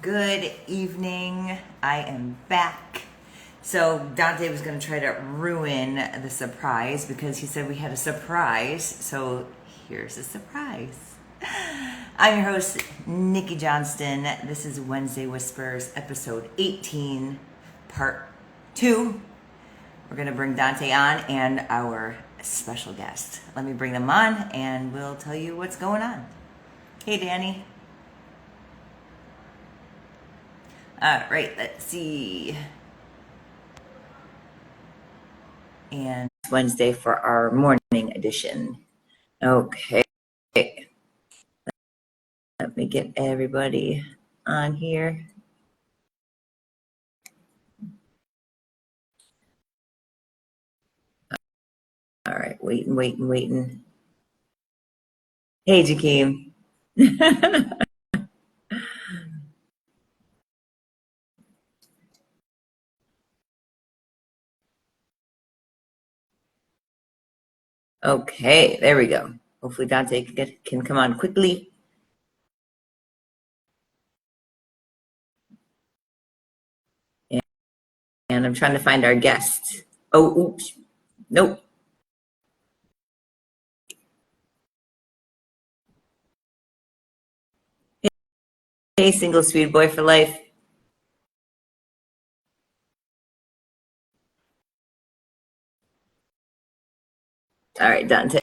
Good evening. I am back. So Dante was going to try to ruin the surprise because he said we had a surprise. So here's a surprise. I'm your host, Nikki Johnston. This is Wednesday Whispers, episode 18, part 2. We're going to bring Dante on and our special guest. Let me bring them on and we'll tell you what's going on. Hey, Danny. All right, let's see. And Wednesday for our morning edition. Okay. Let me get everybody on here. All right, waiting. Hey, Jakeem. Okay, there we go. Hopefully Dante can come on quickly. And I'm trying to find our guest. Oh, oops. Nope. Hey, single sweet boy for life. All right, Dante.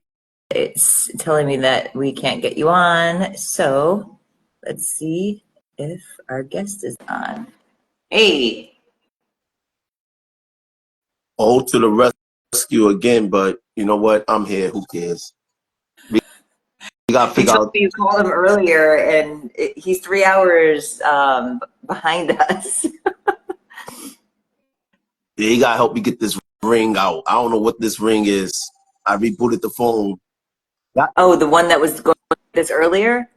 It's telling me that we can't get you on. So let's see if our guest is on. Hey. Oh, to the rescue again, but you know what? I'm here. Who cares? We got to figure out. You called him earlier, and he's 3 hours behind us. Yeah, you got to help me get this ring out. I don't know what this ring is. I rebooted the phone. Oh, the one that was going this earlier?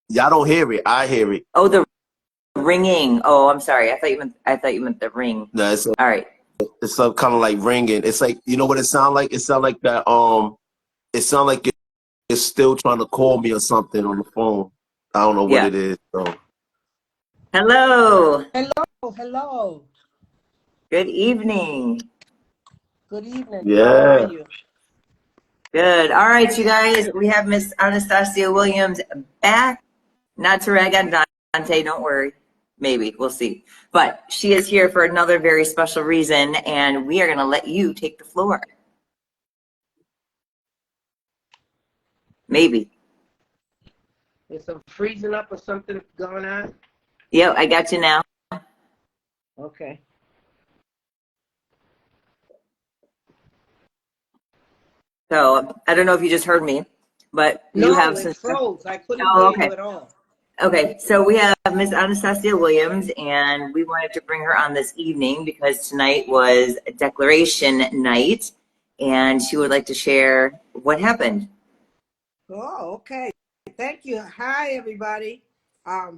Y'all don't hear it. I hear it. Oh, the ringing. Oh, I'm sorry. I thought you meant the ring. No, All right. it's kind of like ringing. It's like, you know what it sounds like? It sounds like that. It sounds like it's still trying to call me or something on the phone. I don't know what it is. So. Hello. Hello. Good evening. Good evening. Yeah. How are you? Good. All right, you guys. We have Miss Anastacia Williams back. Not to rag on Dante, don't worry. Maybe. We'll see. But she is here for another very special reason, and we are going to let you take the floor. Maybe. Is some freezing up or something going on? Yep, I got you now. Okay. So I don't know if you just heard me, but No, you have it some. froze. I couldn't Oh, hear okay. you at all. Okay, so we have Miss Anastacia Williams, and we wanted to bring her on this evening because tonight was Declaration Night, and she would like to share what happened. Oh, okay. Thank you. Hi, everybody.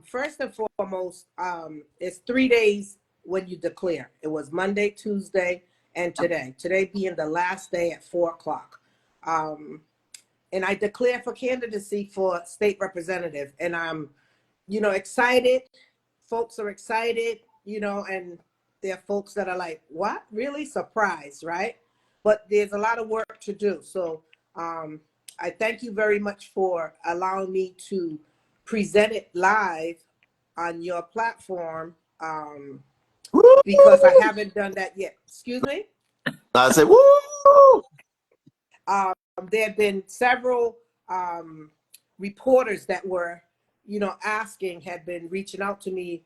First and foremost, it's 3 days when you declare. It was Monday, Tuesday, and today. Today being the last day at 4 o'clock. And I declare for candidacy for state representative, and I'm excited. Folks are excited, and there are folks that are like, what? Really? Surprised, right? But there's a lot of work to do. So I thank you very much for allowing me to present it live on your platform because I haven't done that yet. Excuse me? I say, woo! There have been several reporters that were, asking, had been reaching out to me,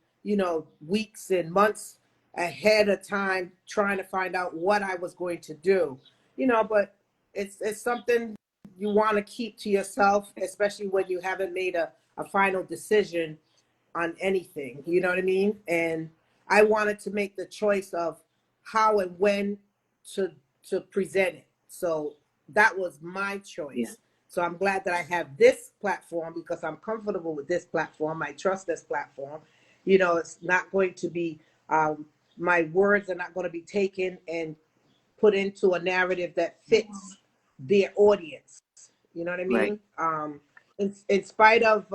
weeks and months ahead of time, trying to find out what I was going to do, but it's something you want to keep to yourself, especially when you haven't made a final decision on anything, you know what I mean? And I wanted to make the choice of how and when to present it. So that was my choice. Yeah. So I'm glad that I have this platform because I'm comfortable with this platform. I trust this platform. It's not going to be, my words are not going to be taken and put into a narrative that fits their audience. You know what I mean? Right. In spite of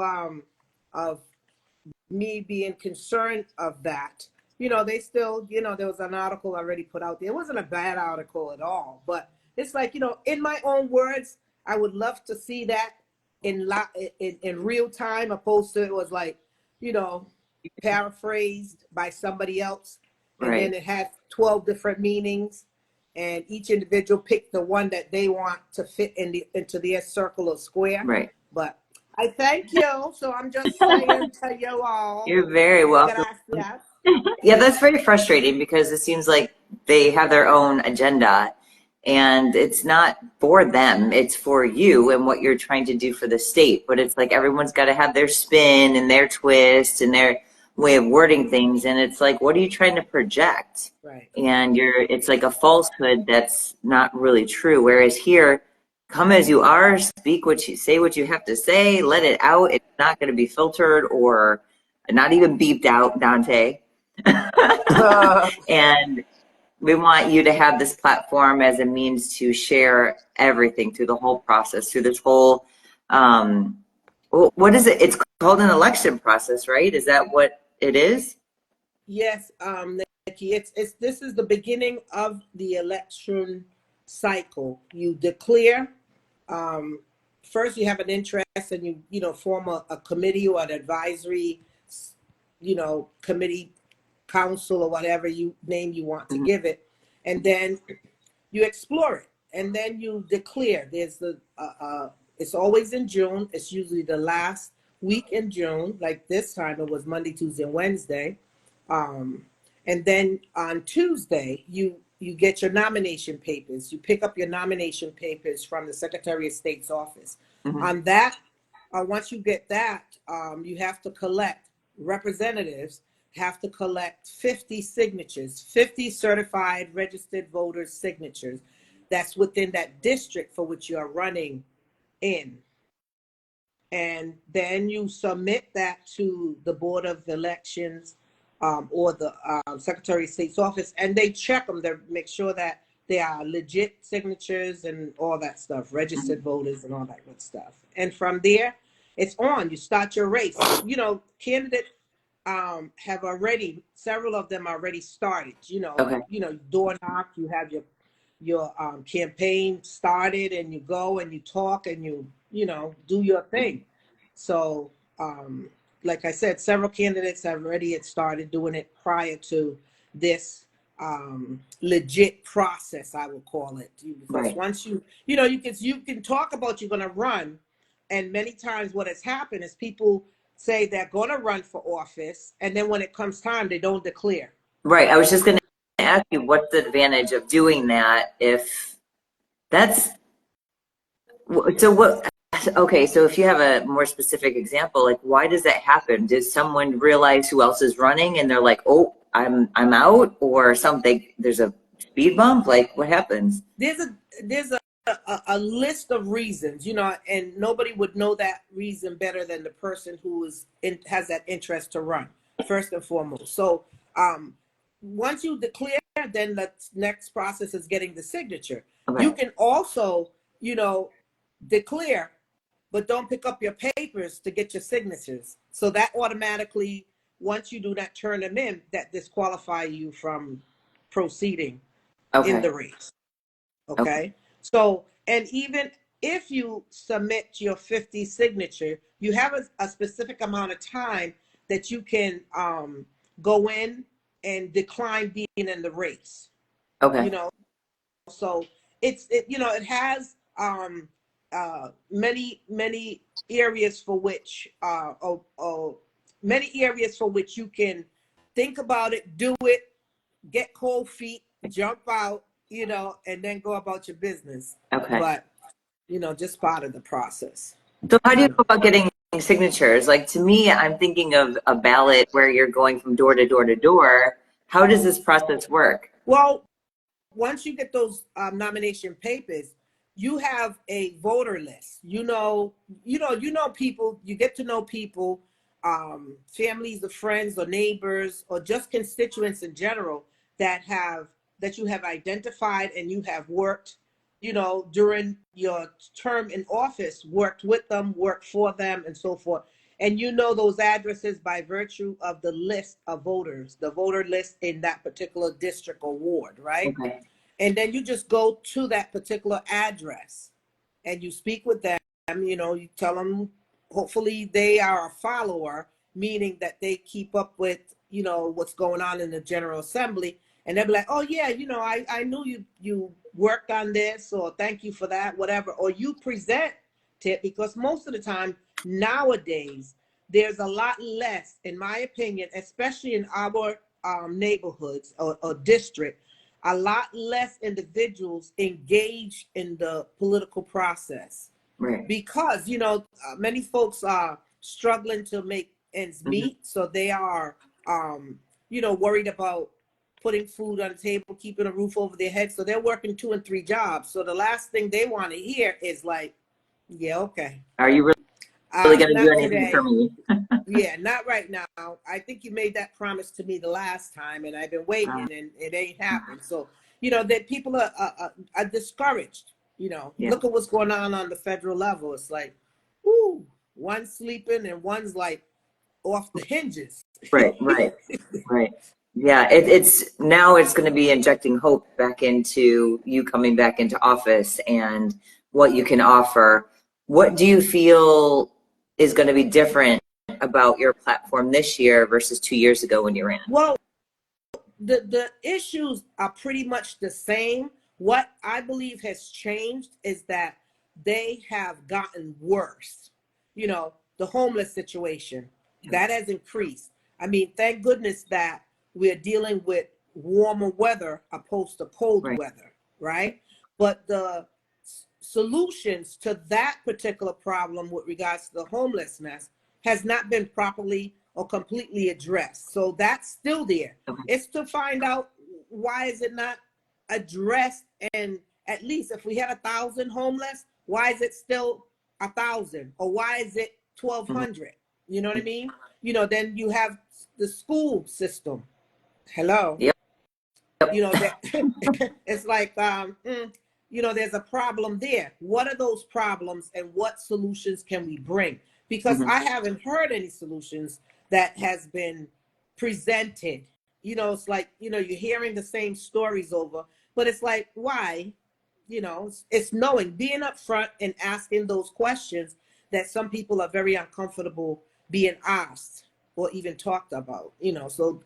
me being concerned of that, you know, they still, you know, there was an article already put out there. It wasn't a bad article at all, but it's like, you know, in my own words, I would love to see that in real time, opposed to it was like, you know, paraphrased by somebody else, and then Right. it had 12 different meanings, and each individual picked the one that they want to fit into their circle or square. Right. But I thank you. So I'm just saying to you all, You're very welcome. gracias. Yeah, that's very frustrating because it seems like they have their own agenda and it's not for them, it's for you and what you're trying to do for the state. But it's like everyone's got to have their spin and their twist and their way of wording things. And it's like, what are you trying to project? Right. And it's like a falsehood that's not really true. Whereas here, come as you are, speak what you say, what you have to say, let it out. It's not going to be filtered or not even beeped out, Dante. And we want you to have this platform as a means to share everything through the whole process, through this whole, what is it? It's called an election process, right? Is that what it is? Yes, Nikki, this is the beginning of the election cycle. You declare, first you have an interest and you know, form a committee or an advisory, you know, committee, council, or whatever name you want to give it. And then you explore it, and then you declare. There's it's always in June. It's usually the last week in June. Like this time it was Monday, Tuesday, and Wednesday. And then on Tuesday, you get your nomination papers. You pick up your nomination papers from the Secretary of State's office. On that, once you get that, you have to collect, representatives have to collect 50 signatures, 50 certified registered voters' signatures. That's within that district for which you are running in. And then you submit that to the Board of Elections, or the Secretary of State's office, and they check them. They make sure that they are legit signatures and all that stuff, registered voters and all that good stuff. And from there, it's on. You start your race. You know, candidates have already, several of them already started. You know, Okay. you know, door knock. You have your campaign started, and you go and you talk and you know, do your thing. So, like I said, several candidates have already started doing it prior to this legit process, I would call it. Because Right. once you know, you can talk about you're going to run, and many times what has happened is people say they're going to run for office, and then when it comes time, they don't declare. Right. I was just going to ask you, what's the advantage of doing that if that's so what? Okay, so if you have a more specific example, like why does that happen? Does someone realize who else is running and they're like, "Oh, I'm out," or something? There's a speed bump. Like what happens? There's a list of reasons, you know, and nobody would know that reason better than the person who has that interest to run, first and foremost. So once you declare, then the next process is getting the signature. Okay. You can also, you know, declare, but don't pick up your papers to get your signatures. So that automatically, once you do not turn them in, that disqualify you from proceeding in the race. Okay. So, and even if you submit your 50 signature, you have a specific amount of time that you can go in and decline being in the race. Okay. You know, so you know, it has many areas for which many areas for which you can think about it, do it, get cold feet, jump out, you know, and then go about your business. Okay. But, you know, just part of the process. So how do you go about getting signatures? Like to me, I'm thinking of a ballot where you're going from door to door to door. How does this process work? Well, once you get those nomination papers, you have a voter list. You know people. You get to know people, families or friends or neighbors or just constituents in general that you have identified and you have worked, you know, during your term in office, worked with them, worked for them, and so forth. And you know those addresses by virtue of the list of voters, the voter list in that particular district or ward, right? Okay. And then you just go to that particular address and you speak with them, you tell them, hopefully they are a follower, meaning that they keep up with, what's going on in the General Assembly. And they'll be like, oh yeah, I knew you worked on this, or thank you for that, whatever. Or you present it, because most of the time nowadays, there's a lot less, in my opinion, especially in our neighborhoods or district, a lot less individuals engage in the political process. Right. Because, many folks are struggling to make ends meet. So they are, worried about putting food on the table, keeping a roof over their head. So they're working 2 and 3 jobs. So the last thing they want to hear is like, yeah, okay. Are you really going to do Not anything today. for me? Yeah, not right now. I think you made that promise to me the last time, and I've been waiting, and it ain't happened. So, that people are discouraged. Yeah. Look at what's going on the federal level. It's like, whoo, one's sleeping and one's like off the hinges. Right. Yeah, it's now it's going to be injecting hope back into you coming back into office and what you can offer. What do you feel is going to be different about your platform this year versus 2 years ago when you ran? Well, the issues are pretty much the same. What I believe has changed is that they have gotten worse. The homeless situation, that has increased. I mean, thank goodness that we're dealing with warmer weather opposed to cold weather, right? But the solutions to that particular problem with regards to the homelessness has not been properly or completely addressed. So that's still there. Okay. It's to find out, why is it not addressed? And at least if we had 1,000 homeless, why is it still 1,000? Or why is it 1,200? You know what I mean? Then you have the school system. Hello. Yep. That it's like, there's a problem there. What are those problems, and what solutions can we bring? Because I haven't heard any solutions that has been presented. It's like, you're hearing the same stories over, but it's like, why? It's knowing, being upfront and asking those questions that some people are very uncomfortable being asked or even talked about. So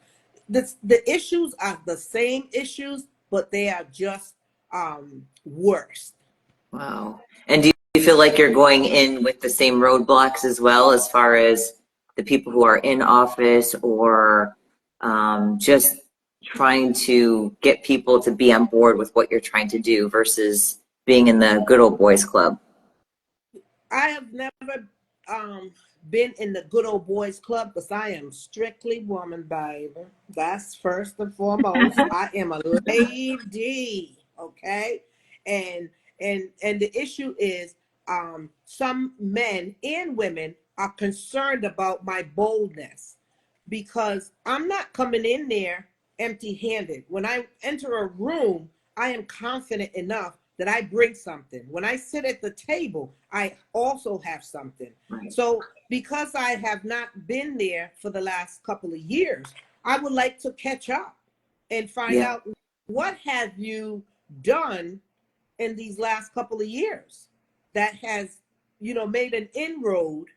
the issues are the same issues, but they are just worse. Wow. And do you feel like you're going in with the same roadblocks as well, as far as the people who are in office, or just trying to get people to be on board with what you're trying to do versus being in the good old boys club? I have never been in the good old boys club, because I am strictly woman, baby. That's first and foremost. I am a lady, okay? And the issue is, some men and women are concerned about my boldness, because I'm not coming in there empty-handed. When I enter a room, I am confident enough that I bring something. When I sit at the table, I also have something. Right. So because I have not been there for the last couple of years, I would like to catch up and find out, what have you done in these last couple of years that has, made an inroad,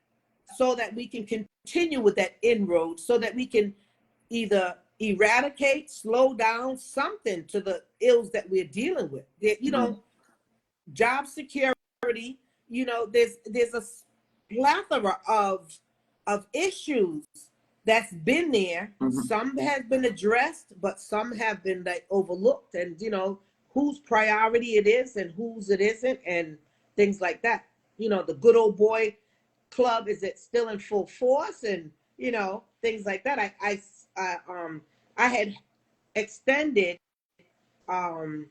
so that we can continue with that inroad, so that we can either eradicate, slow down something to the ills that we're dealing with. Job security, there's a plethora of issues that's been there. Some have been addressed, but some have been overlooked, and whose priority it is and whose it isn't, and things like that. The good old boy club, is it still in full force, and things like that. I had extended the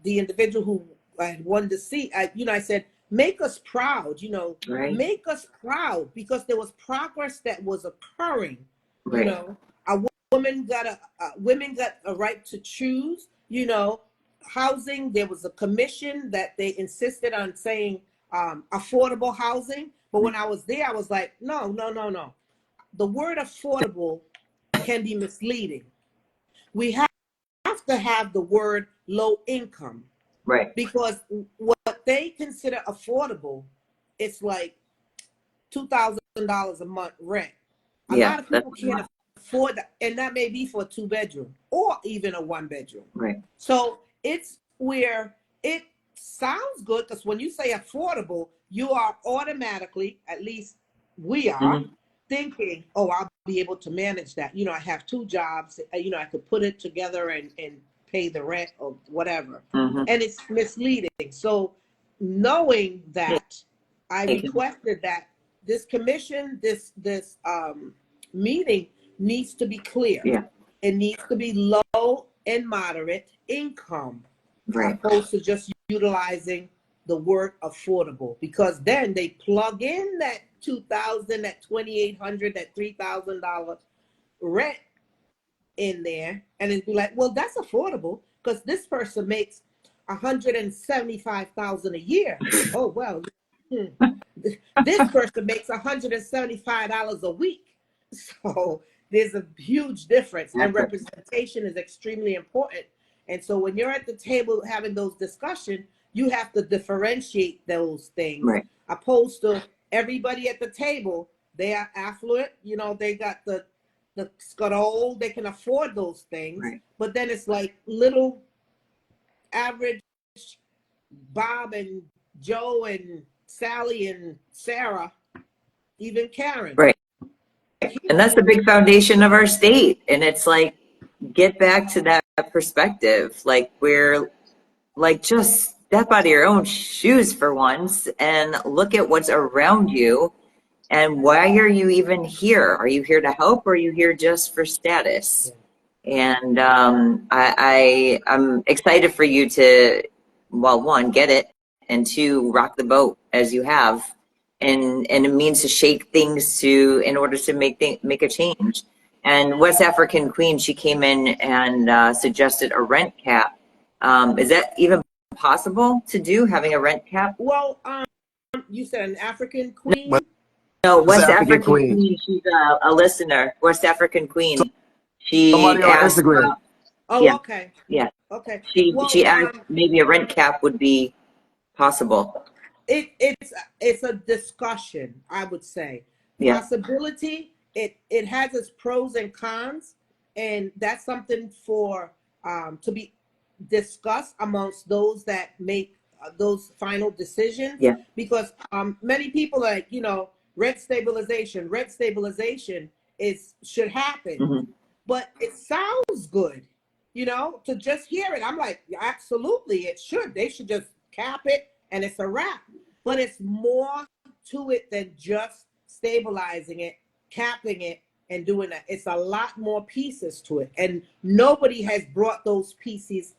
individual who I wanted to see. I said, make us proud. Right. Make us proud, because there was progress that was occurring. Right. A women got a right to choose. Housing. There was a commission that they insisted on saying affordable housing, But when I was there, I was like, no, no, no, no. The word affordable can be misleading. We have to have the word low income. Right. Because what they consider affordable, it's like $2,000 a month rent. A Yeah, lot of people can't afford that, and that may be for a 2-bedroom or even a 1-bedroom. Right. So it's where it sounds good, because when you say affordable, you are automatically, at least we are, thinking, oh, I'll be able to manage that. You know, I have 2 jobs, you know, I could put it together and pay the rent or whatever. And it's misleading. So knowing that, I requested that this commission, this meeting needs to be clear. Yeah. It needs to be low and moderate income, Right. opposed to just utilizing the word affordable, because then they plug in that $2,000, that $2,800, that $3,000 rent in there, and it'd be like, well, that's affordable because this person makes $175,000 a year. Oh well, this person makes $175 a week. So there's a huge difference, and representation is extremely important. And so when you're at the table having those discussions, you have to differentiate those things, Right. opposed to everybody at the table. They are affluent, you know, they got the scuttle, they can afford those things. Right. But then it's like little average Bob and Joe and Sally and Sarah, even Karen. Right. And that's the big foundation of our state. And it's like, get back to that perspective. Like, we're like, just step out of your own shoes for once and look at what's around you. And why are you even here? Are you here to help, or are you here just for status? And I'm excited for you to, well, 1, get it, and 2, rock the boat as you have. And it means to shake things in order to make a change. And West African Queen, she came in and suggested a rent cap. Is that even possible to do, having a rent cap? Well, you said an African queen? No, West African African Queen. Queen. She's a listener. West African Queen. She Somebody on asked. Instagram. Oh, Yeah. okay. Yeah. Okay. She Well, asked maybe a rent cap would be possible. it's a discussion, I would say. Yeah. Possibility. It has its pros and cons, and that's something for to be discussed amongst those that make those final decisions. Yeah. Because many people are like, you know, rent stabilization should happen, but it sounds good, you know, to just hear it. I'm like, absolutely, it should. They should just cap it and it's a wrap. But it's more to it than just stabilizing it, capping it, and doing that. It's a lot more pieces to it, and nobody has brought those pieces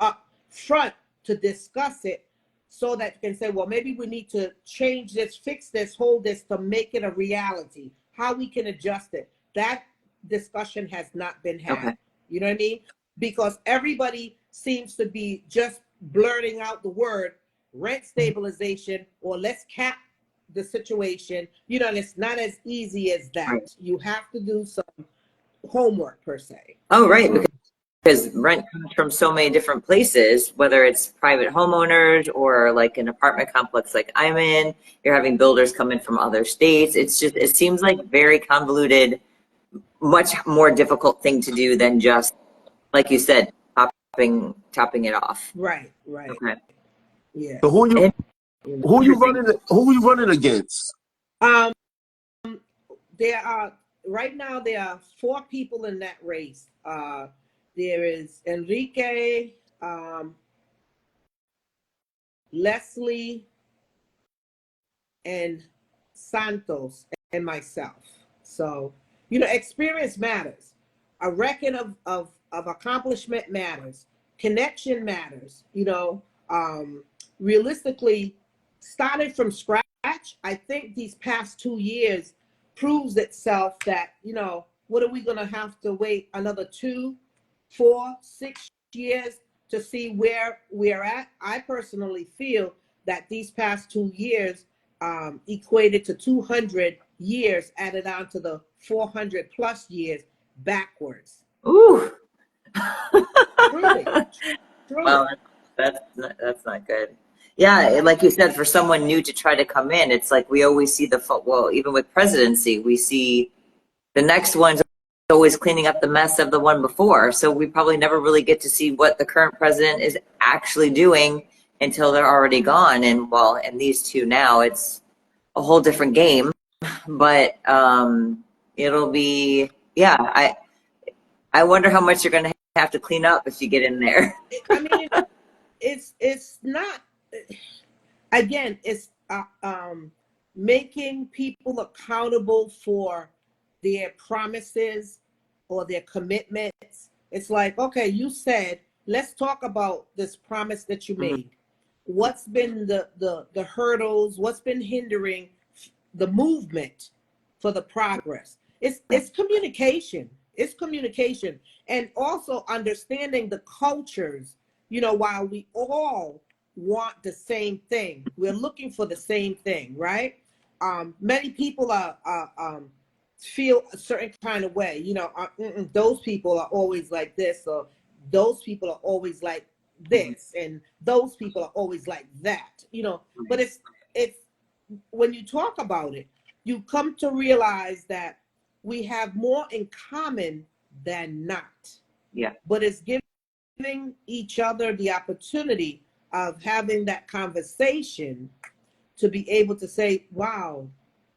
up front to discuss it, so that you can say, well, maybe we need to change this, fix this, hold this to make it a reality, how we can adjust it. That discussion has not been had. Okay. You know what I mean? Because everybody seems to be just blurting out the word rent stabilization, or let's cap the situation. You know, and it's not as easy as that. Right. You have to do some homework, per se. Oh, right. Because rent comes from so many different places, whether it's private homeowners or like an apartment complex like I'm in. You're having builders come in from other states. It's just, it seems like very convoluted, much more difficult thing to do than just, like you said, topping it off. Right. Okay. Yeah. So who you running against? There are right now there are 4 people in that race. There is Enrique, Leslie, and Santos, and myself. So, you know, experience matters. A record of accomplishment matters. Connection matters. You know, realistically, starting from scratch, I think these past 2 years proves itself that, you know, what are we going to have to wait another 2, 4, 6 years to see where we're at? I personally feel that these past 2 years equated to 200 years added on to the 400 plus years backwards. Ooh. Truly, truly. Well, that's not good. Yeah, like you said, for someone new to try to come in, it's like we always see well, even with presidency, we see the next one's always cleaning up the mess of the one before. So we probably never really get to see what the current president is actually doing until they're already gone. And well, and these two now, it's a whole different game. But it'll be, yeah. I wonder how much you're going to have to clean up if you get in there. I mean, it's not. Again, it's making people accountable for their promises or their commitments. It's like, okay, you said, let's talk about this promise that you made. What's been the hurdles? What's been hindering the movement for the progress? It's communication. It's communication. And also understanding the cultures, while we all want the same thing, we're looking for the same thing, right? Many people feel a certain kind of way, those people are always like this, or those people are always like this, and those people are always like that, but it's when you talk about it, you come to realize that we have more in common than not. Yeah. But it's giving each other the opportunity of having that conversation to be able to say, wow,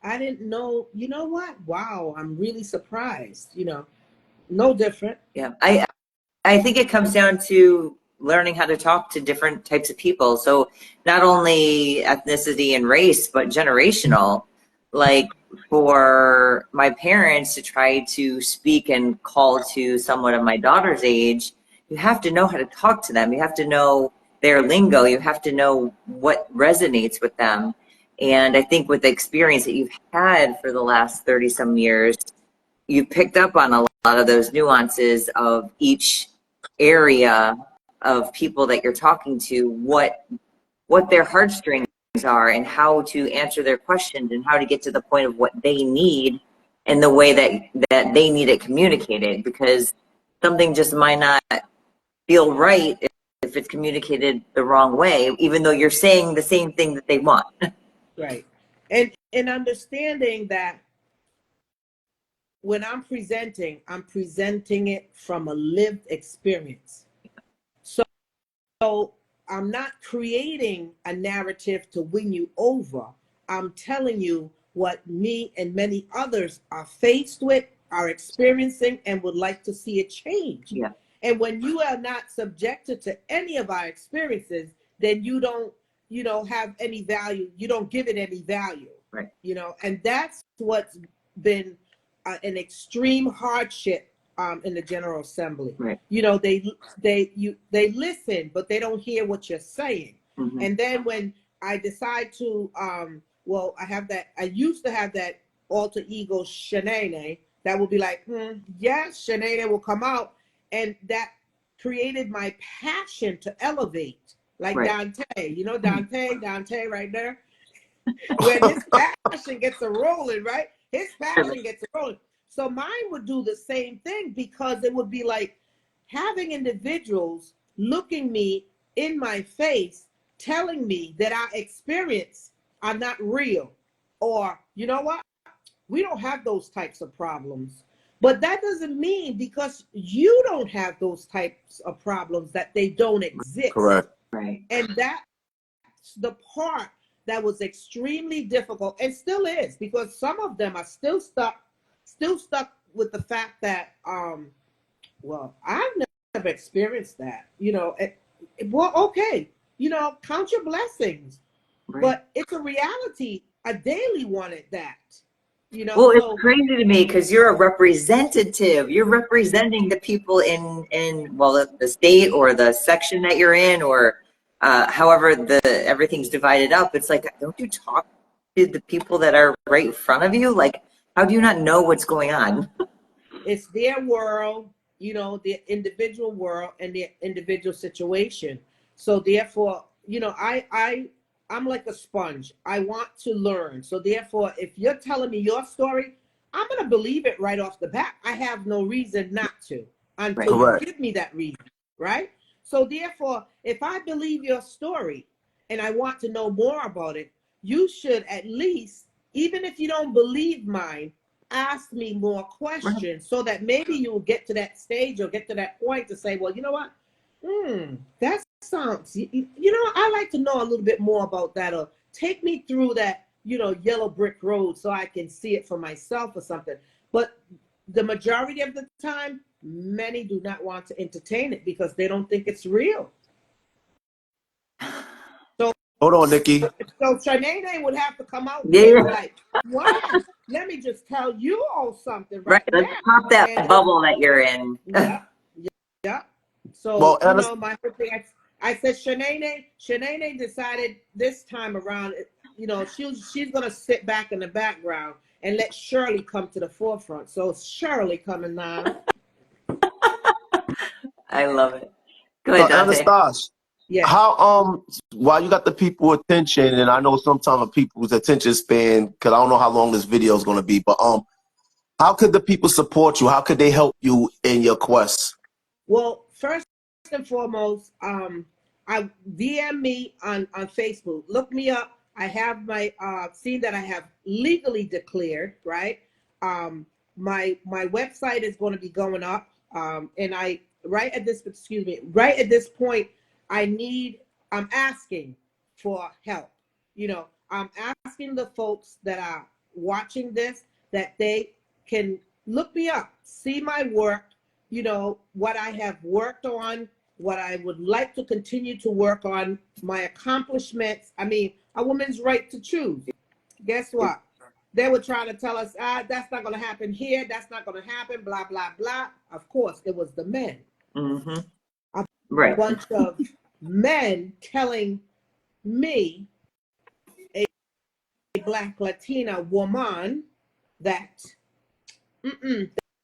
I didn't know, you know what? Wow, I'm really surprised, no different. Yeah. I think it comes down to learning how to talk to different types of people. So not only ethnicity and race, but generational. Like for my parents to try to speak and call to someone of my daughter's age, you have to know how to talk to them. You have to know their lingo. You have to know what resonates with them. And I think with the experience that you've had for the last 30 some years, you picked up on a lot of those nuances of each area of people that you're talking to, what their heartstrings are and how to answer their questions and how to get to the point of what they need and the way that they need it communicated, because something just might not feel right if it's communicated the wrong way, even though you're saying the same thing that they want. Right. And understanding that when I'm presenting it from a lived experience. So I'm not creating a narrative to win you over. I'm telling you what me and many others are faced with, are experiencing, and would like to see a change. Yeah. And when you are not subjected to any of our experiences, then you don't have any value. You don't give it any value. Right. And that's what's been an extreme hardship in the General Assembly. Right. They listen, but they don't hear what you're saying. Mm-hmm. And then when I decide to, I used to have that alter ego Shanae that will be like, yes, Shanae will come out. And that created my passion to elevate, like right. Dante, Dante right there. When his passion gets a rolling, right? His passion gets a rolling. So mine would do the same thing, because it would be like having individuals looking me in my face, telling me that our experience are not real. Or, you know what? We don't have those types of problems. But that doesn't mean because you don't have those types of problems that they don't exist. Correct. Right. And that's the part that was extremely difficult, and still is, because some of them are still stuck with the fact that, well, I've never experienced that, well, okay, count your blessings, right. But it's a reality. I daily wanted that. Well, it's crazy to me because you're a representative. You're representing the people in the state or the section that you're in, or however everything's divided up. It's like, don't you talk to the people that are right in front of you? Like, how do you not know what's going on? It's their world, their individual world and their individual situation. So therefore, I I'm like a sponge. I want to learn. So therefore, if you're telling me your story, I'm going to believe it right off the bat. I have no reason not to until you Correct. give me that reason, right? So therefore, if I believe your story and I want to know more about it, you should at least, even if you don't believe mine, ask me more questions so that maybe you'll get to that stage or get to that point to say, well, you know what? That sounds, I like to know a little bit more about that, or take me through that, yellow brick road so I can see it for myself or something. But the majority of the time, many do not want to entertain it because they don't think it's real. So Hold on, Nikki. So Shanae would have to come out and Yeah. be like, wow, let me just tell you all something Right. now. Let's pop that And bubble that you're in. Yeah. So, Well, my whole thing, I said, Shanae decided this time around, she's going to sit back in the background and let Shirley come to the forefront. So Shirley coming now. I love it. Go ahead, Dante. Anastasia, Yeah. how while you got the people attention, and I know sometimes people's attention span, because I don't know how long this video is going to be, but how could the people support you? How could they help you in your quest? Well, first and foremost, I DM me on Facebook. Look me up. I have my seen that I have legally declared, right? My website is going to be going up, and right at this point, I'm asking for help. I'm asking the folks that are watching this that they can look me up, see my work, what I have worked on, what I would like to continue to work on, my accomplishments. I mean, a woman's right to choose. Guess what? They were trying to tell us, that's not going to happen here. That's not going to happen, blah, blah, blah. Of course, it was the men. Mm-hmm. A Right. bunch of men telling me, a Black Latina woman, that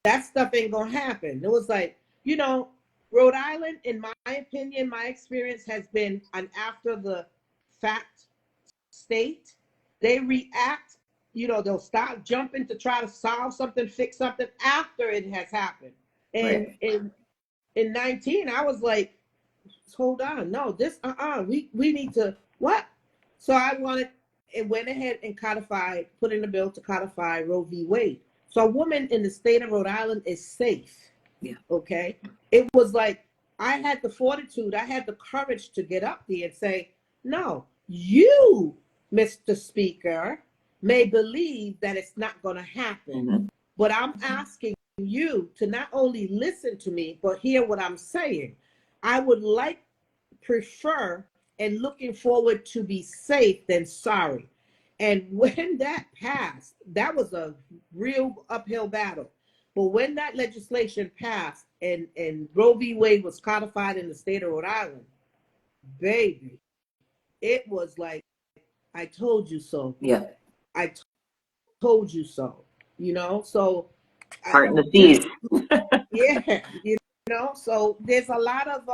that stuff ain't going to happen. It was like, Rhode Island, in my opinion, my experience has been an after the fact state. They react, they'll stop jumping to try to solve something, fix something after it has happened. And Right. in 19, I was like, hold on, no, this, we need to, what? So it went ahead and put in the bill to codify Roe v. Wade. So a woman in the state of Rhode Island is safe. Yeah. Okay. It was like, I had the fortitude, I had the courage to get up there and say, no, you, Mr. Speaker, may believe that it's not going to happen, but I'm asking you to not only listen to me, but hear what I'm saying. I would prefer and looking forward to be safe than sorry. And when that passed, that was a real uphill battle. But when that legislation passed and Roe v. Wade was codified in the state of Rhode Island, baby, it was like, I told you so. Yeah. I told you so. So Heart in the seas. yeah, so there's a lot of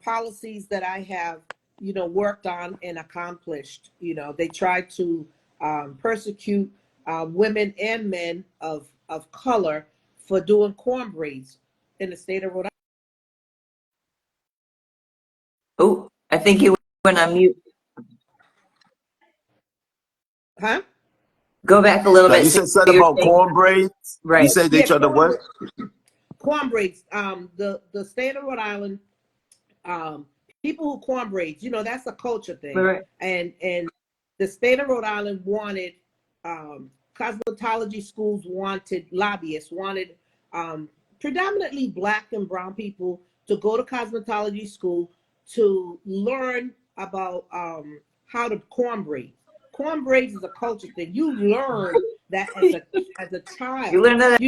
policies that I have, worked on and accomplished. They try to persecute women and men of color for doing corn braids in the state of Rhode Island. Oh, I think you went on mute. Huh? Go back a little Now bit. you So said something you're about saying, corn braids. You right. said they Yeah, tried to what? corn braids. The state of Rhode Island, people who corn braids, that's a culture thing. Right. And the state of Rhode Island wanted, cosmetology schools lobbyists wanted predominantly Black and brown people to go to cosmetology school to learn about how to corn braid. Corn braids is a culture thing. You learn that as a child. You learn that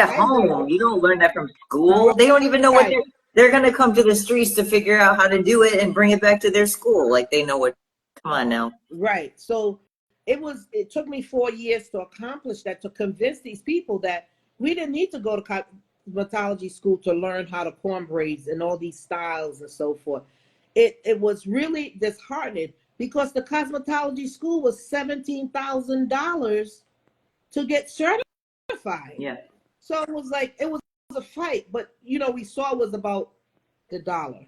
at I home. learned. You don't learn that from school. They don't even know what Right. they're going to come to the streets to figure out how to do it and bring it back to their school. Like they know what. Come on now. Right. So it took me 4 years to accomplish that, to convince these people that we didn't need to go to cosmetology school to learn how to corn braids and all these styles and so forth. It was really disheartening. because the cosmetology school was $17,000 to get certified. Yeah. So it was like, it was a fight, but you know, we saw it was about the dollar,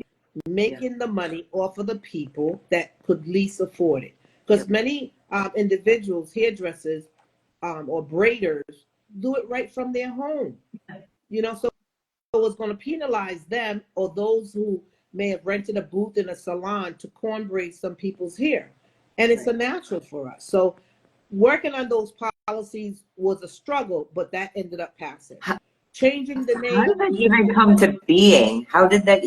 making the money off of the people that could least afford it. Because many individuals, hairdressers or braiders, do it right from their home. You know, so it was going to penalize them or those who may have rented a booth in a salon to corn braid some people's hair. And it's a natural for us. So working on those policies was a struggle, but that ended up passing. Changing the name. How did that even come to being? How did that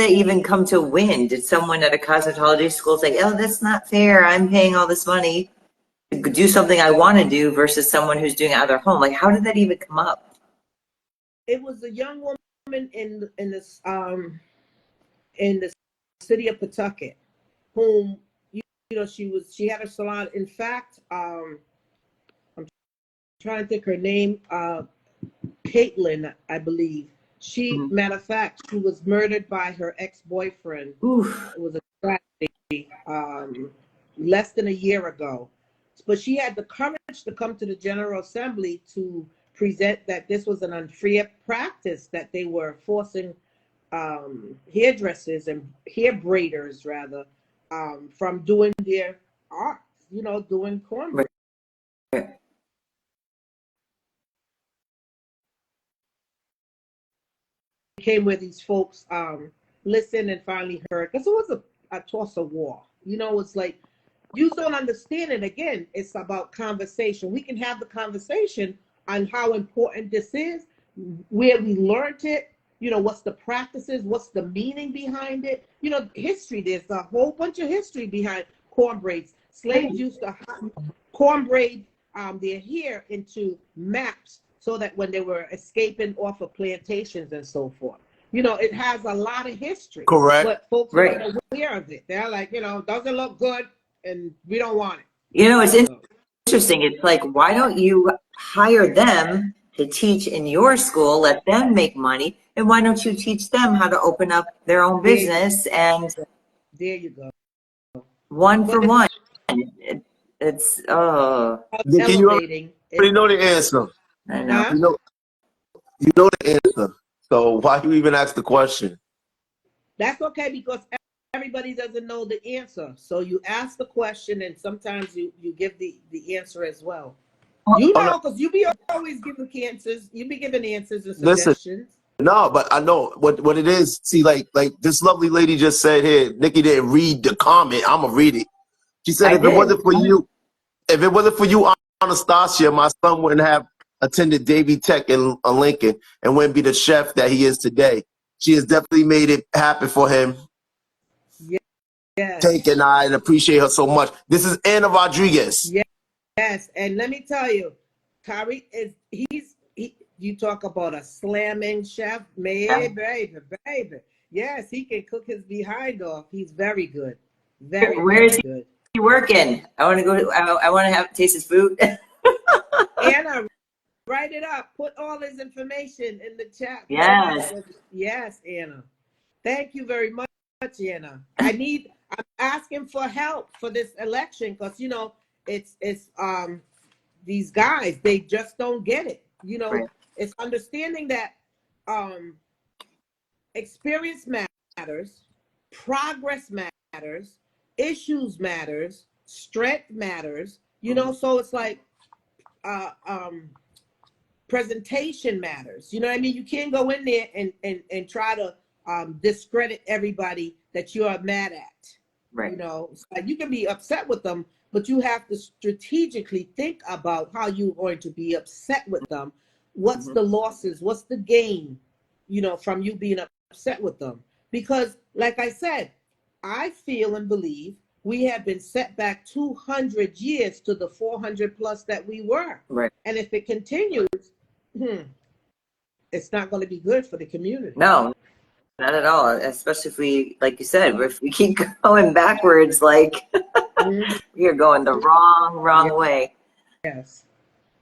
even come to win? Did someone at a cosmetology school say, oh, that's not fair, I'm paying all this money to do something I want to do versus someone who's doing it out of their home? Like, how did that even come up? It was a young woman in the city of Pawtucket, whom you know she had a salon. In fact, I'm trying to think her name, Caitlin, I believe. She, matter of fact, she was murdered by her ex-boyfriend. Oof. It was a tragedy, less than a year ago. But she had the courage to come to the General Assembly to present that this was an unfair practice, that they were forcing hairdressers and hair braiders, rather, from doing their art, you know, doing cornrows. Right. Came where these folks listened and finally heard, because it was a toss of war. You know, it's like, you don't understand it. Again, it's about conversation. We can have the conversation on how important this is, where we learned it, you know, what's the practices, what's the meaning behind it. You know, history, there's a whole bunch of history behind corn braids. Slaves used to corn braid their hair into maps so that when they were escaping off of plantations and so forth. You know, it has a lot of history. Correct. But folks are aware of it. They're like, you know, doesn't look good and we don't want it. You know, it's interesting. It's like, why don't you hire them to teach in your school, let them make money, and why don't you teach them how to open up their own business? And there you go. One for one. It's Nikki, you already know the answer. I know. Huh? You know the answer. So why you even ask the question? That's okay, because everybody doesn't know the answer. So you ask the question, and sometimes you give the answer as well. You know, because you be always giving answers. You be giving answers and suggestions. Listen, no, but I know what it is. See, like this lovely lady just said here, Nikki didn't read the comment. I'm going to read it. She said, if it wasn't for you, Anastasia, my son wouldn't have attended Davie Tech in Lincoln and wouldn't be the chef that he is today. She has definitely made it happen for him. Yes. Take and I appreciate her so much. This is Anna Rodriguez. Yes, and let me tell you, Kyrie you talk about a slamming chef, baby. Yes, he can cook his behind off. He's very good. Where is he working? I want to go. I want to have taste his food. Anna, write it up. Put all his information in the chat. Yes, Anna. Thank you very much, Anna. I'm asking for help for this election, because you know it's these guys, they just don't get it. You know, it's understanding that experience matters, progress matters, issues matters, strength matters. You know, so it's like presentation matters. You know what I mean? You can't go in there and try to discredit everybody that you are mad at. Right. You know, you can be upset with them, but you have to strategically think about how you're going to be upset with them. What's the losses? What's the gain, you know, from you being upset with them? Because, like I said, I feel and believe we have been set back 200 years to the 400 plus that we were. Right. And if it continues, it's not going to be good for the community. No, not at all. Especially if we, like you said, if we keep going backwards, like we are going the wrong way. Yes.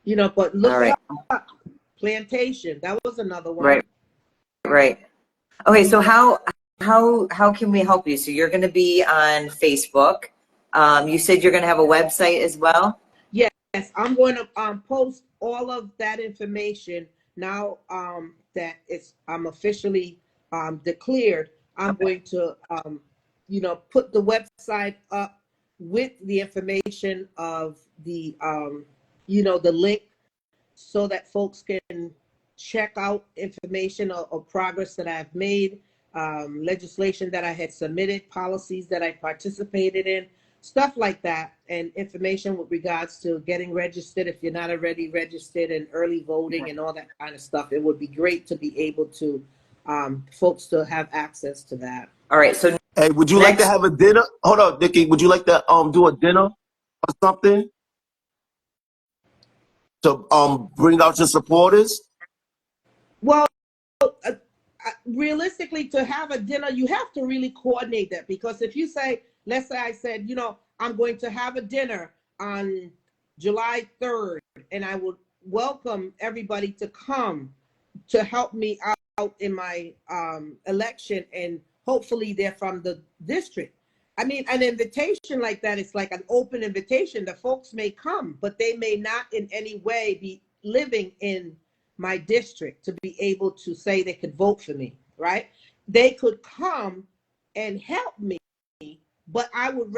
You know, but look up plantation. That was another one. Right. Okay, so how can we help you? So you're going to be on Facebook. You said you're going to have a website as well? Yes, I'm going to post all of that information now that I'm officially declared. I'm going to put the website up with the information of the the link so that folks can check out information or progress that I've made, legislation that I had submitted, policies that I participated in, stuff like that, and information with regards to getting registered if you're not already registered, and early voting and all that kind of stuff. It would be great to be able to folks to have access to that. All right. So Hey, would you like to have a dinner? Hold on, Nikki. Would you like to do a dinner or something to bring out your supporters? Well, realistically, to have a dinner, you have to really coordinate that, because if you say, let's say I said, I'm going to have a dinner on July 3rd, and I would welcome everybody to come to help me out in my election, and hopefully they're from the district. I mean, an invitation like that is like an open invitation. The folks may come, but they may not in any way be living in my district to be able to say they could vote for me, right? They could come and help me, but I would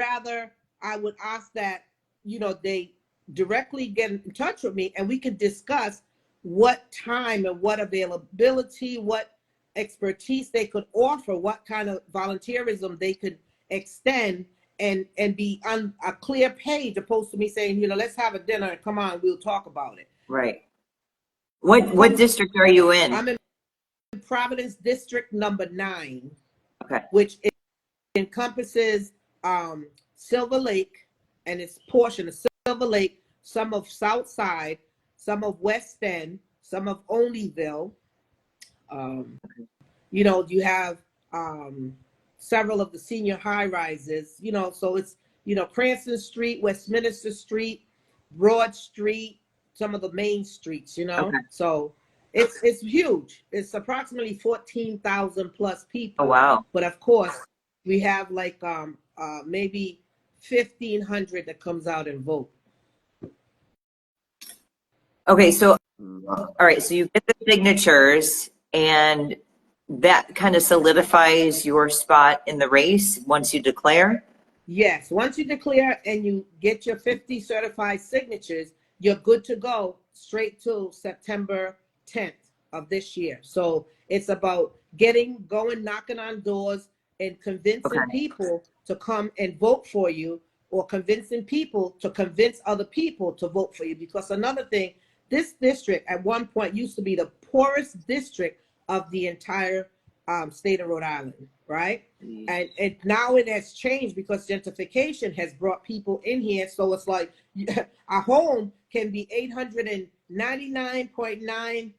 ask that, they directly get in touch with me, and we could discuss what time and what availability, what expertise they could offer, what kind of volunteerism they could extend, and be on a clear page, opposed to me saying, let's have a dinner and come on, we'll talk about it. right. What district are you in? I'm in Providence District number 9, Okay. which encompasses Silver Lake and its portion of Silver Lake, some of South Side, some of West End, some of Olneyville. You have several of the senior high rises, so it's, Cranston Street, Westminster Street, Broad Street, some of the main streets, Okay. So it's huge. It's approximately 14,000 plus people. Oh, wow. But of course, we have like maybe 1,500 that comes out and vote. Okay. So, all right. So you get the signatures, and that kind of solidifies your spot in the race once you declare? Yes, once you declare and you get your 50 certified signatures, you're good to go straight to September 10th of this year. So it's about going, knocking on doors, and convincing people to come and vote for you, or convincing people to convince other people to vote for you. Because another thing, this district at one point used to be the poorest district of the entire state of Rhode Island, right? And now it has changed because gentrification has brought people in here. So it's like a home can be 899.9.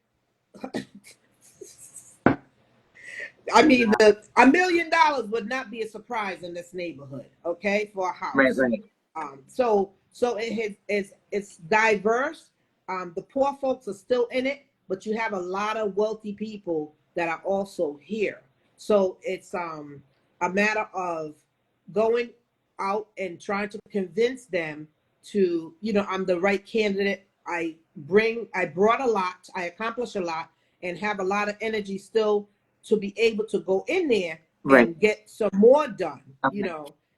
I mean, $1 million would not be a surprise in this neighborhood, okay, for a house. Right. So it's diverse. The poor folks are still in it, but you have a lot of wealthy people that are also here. So it's a matter of going out and trying to convince them to, I'm the right candidate. I brought a lot, I accomplished a lot, and have a lot of energy still to be able to go in there and get some more done,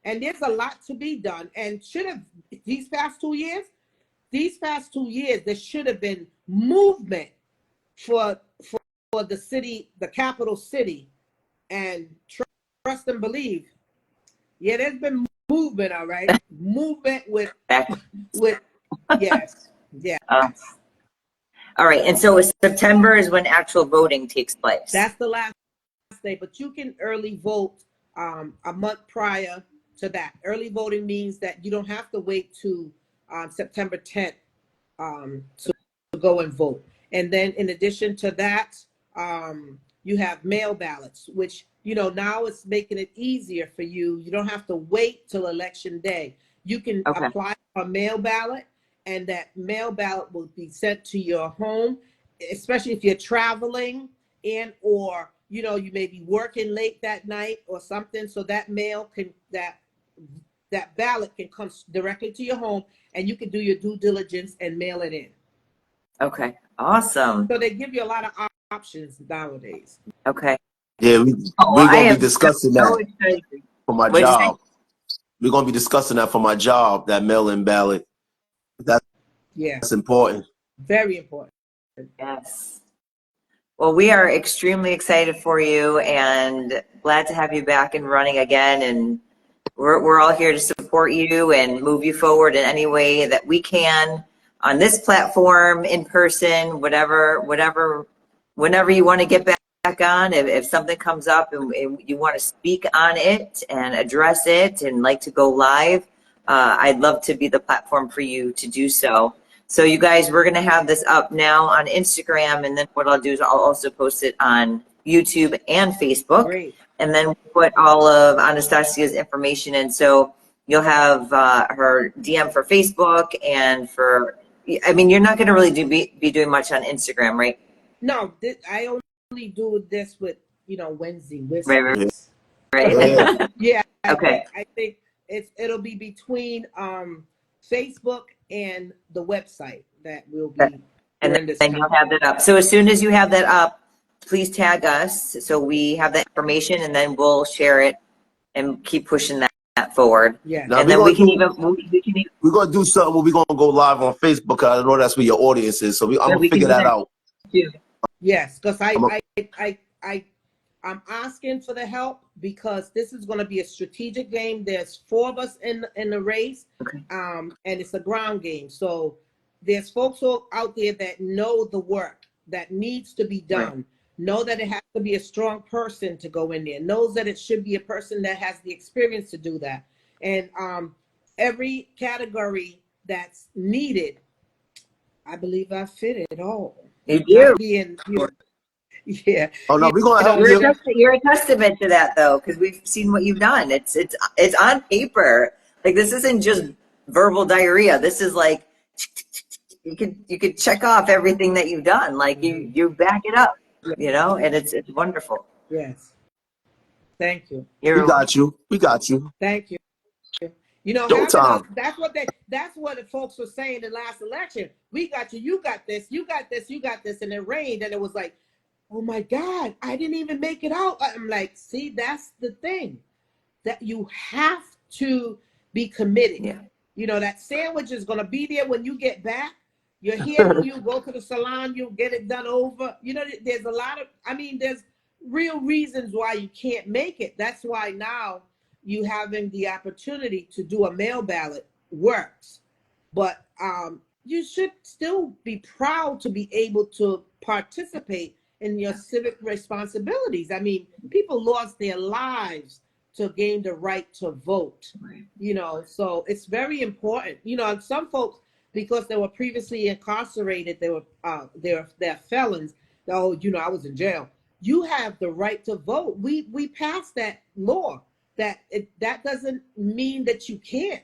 and there's a lot to be done. And these past 2 years, there should have been movement for the city, the capital city, and trust and believe. Yeah, there's been movement, all right. Movement with yes, yeah. All right, and so September is when actual voting takes place. That's the last day, but you can early vote a month prior to that. Early voting means that you don't have to wait to September 10th to go and vote. And then in addition to that, you have mail ballots, which, now it's making it easier for you. You don't have to wait till election day. You can apply for a mail ballot, and that mail ballot will be sent to your home, especially if you're traveling or you may be working late that night or something. So that mail that that ballot can come directly to your home, and you can do your due diligence and mail it in. Okay. Awesome. So they give you a lot of options nowadays. Okay. Yeah, Oh, we're I gonna be am discussing so that excited. for my What'd you say? job. We're gonna be discussing that for my job, that mail-in ballot. Yeah, That's important. very important. Yes. Well, we are extremely excited for you and glad to have you back and running again. And we're all here to support you and move you forward in any way that we can on this platform, in person, whenever you want to get back on. If something comes up and you want to speak on it and address it and like to go live, I'd love to be the platform for you to do so. So you guys, we're going to have this up now on Instagram, and then what I'll do is I'll also post it on YouTube and Facebook. Great. And then put all of Anastasia's information in. So you'll have her DM for Facebook and for, I mean, you're not going to really be doing much on Instagram, right? No, I only do this with, Wednesday Right, Whispers. right. Yeah. Yeah. Okay. I think it'll be between Facebook and the website that will be And during this then time. you'll have that up. So as soon as you have that up, please tag us so we have that information, and then we'll share it and keep pushing that forward. Yeah. Now And we're then we gonna can even we're gonna do something where we're gonna go live on Facebook. 'Cause I know that's where your audience is, so I'm gonna we can figure do that that out. too. Yes, because I'm I'm asking for the help because this is going to be a strategic game. There's 4 of us in the race, Okay. and it's a ground game. So there's folks out there that know the work that needs to be done. Right. Know that it has to be a strong person to go in there. Knows that it should be a person that has the experience to do that. And every category that's needed, I believe I fit it all. You Not do. being, yeah. Oh no, we're gonna help know, you. You're a testament to that, though, because we've seen what you've done. It's on paper. Like, this isn't just verbal diarrhea. This is like you could check off everything that you've done. Like you back it up, and it's wonderful. Yes. Thank you. We You're got you. We got you. Thank you. Showtime. That's what the folks were saying in the last election. We got you, you got this, you got this, you got this, and it rained, and it was like, oh my God, I didn't even make it out. I'm like, see, that's the thing. That you have to be committed. Yeah. That sandwich is gonna be there when you get back. You're here, you go to the salon, you get it done over. There's a lot of, there's real reasons why you can't make it. That's why now you having the opportunity to do a mail ballot works. But you should still be proud to be able to participate in your civic responsibilities. People lost their lives to gain the right to vote. Right. So it's very important. And some folks, because they were previously incarcerated, they're felons. Oh, I was in jail. You have the right to vote. We passed that law. That doesn't mean that you can't.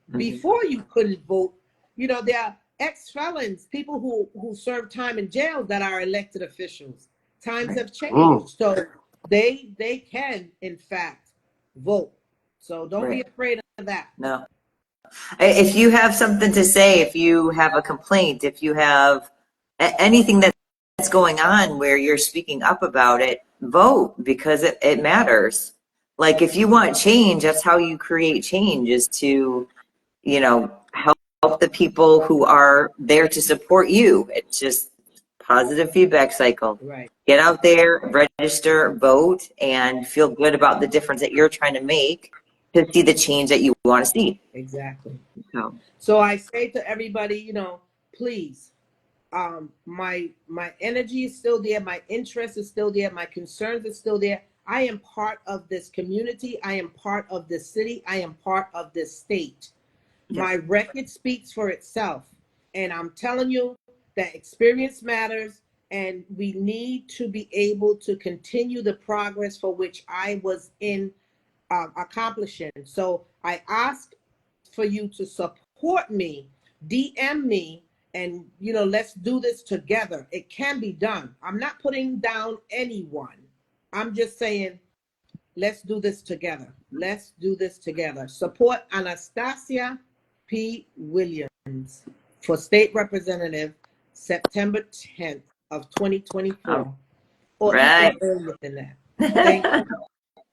Mm-hmm. Before you couldn't vote. There are ex-felons, people who serve time in jail that are elected officials. Times have changed. So they can, in fact, vote. So don't be afraid of that. No. If you have something to say, if you have a complaint, if you have anything that's going on where you're speaking up about it, vote, because it matters. Like, if you want change, that's how you create change, is to, help the people who are there to support you. It's just positive feedback cycle. Right. Get out there, register, vote, and feel good about the difference that you're trying to make to see the change that you want to see. Exactly. So I say to everybody, please, my energy is still there, my interest is still there, my concerns are still there. I am part of this community. I am part of this city. I am part of this state. Yeah. My record speaks for itself. And I'm telling you that experience matters, and we need to be able to continue the progress for which I was in accomplishing. So I ask for you to support me, DM me, and let's do this together. It can be done. I'm not putting down anyone. I'm just saying let's do this together. Let's do this together. Support Anastacia P Williams for state representative September 10th of 2024, or right. even earlier than that. Thank you.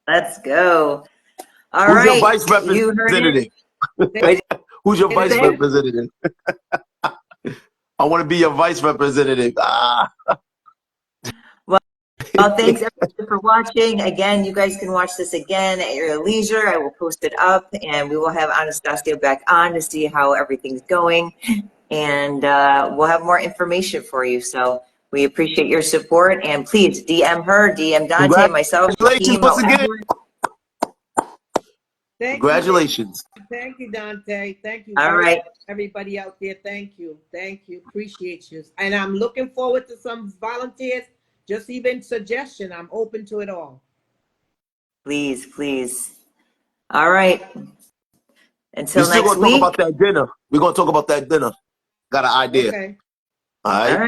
Let's go. All Who's your right. vice You heard it. representative? Who's your vice Say it. representative? I want to be your vice representative. Well, thanks everybody for watching. Again, you guys can watch this again at your leisure. I will post it up, and we will have Anastasia back on to see how everything's going, and we'll have more information for you. So we appreciate your support, and please DM her, DM Dante, myself, the Congratulations team, once again. Thank Congratulations. you. Thank you, Dante. Thank you. All right. Everybody out there, thank you. Thank you. Appreciate you. And I'm looking forward to some volunteers. Just even suggestion. I'm open to it all. Please, please. All right. Until We're still next going to talk week. about that dinner. We're going to talk about that dinner. Got an idea. Okay. All right. All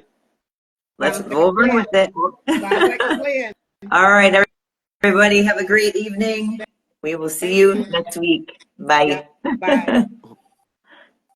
right. We'll run with it. Sounds like a plan. All right, everybody. Have a great evening. We will see you next week. Bye. Yeah, bye.